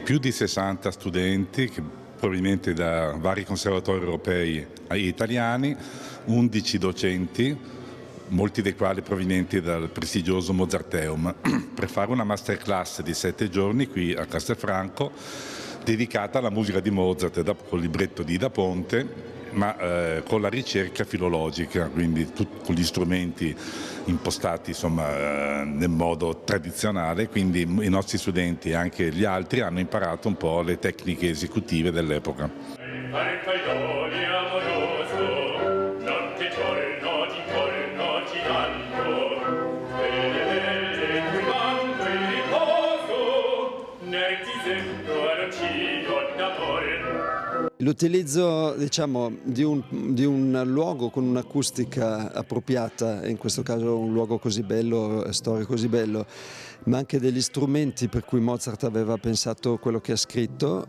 più di 60 studenti provenienti da vari conservatori europei e italiani, 11 docenti, molti dei quali provenienti dal prestigioso Mozarteum, per fare una masterclass di 7 giorni qui a Castelfranco dedicata alla musica di Mozart col libretto di Da Ponte, ma con la ricerca filologica, quindi con gli strumenti impostati nel modo tradizionale, quindi i nostri studenti e anche gli altri hanno imparato un po' le tecniche esecutive dell'epoca. L'utilizzo di un luogo con un'acustica appropriata, in questo caso un luogo così bello, storico così bello, ma anche degli strumenti per cui Mozart aveva pensato quello che ha scritto,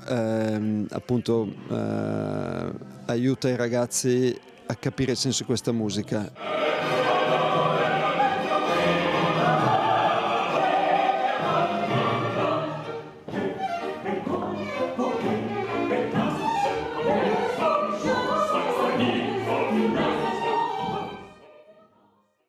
aiuta i ragazzi a capire il senso di questa musica.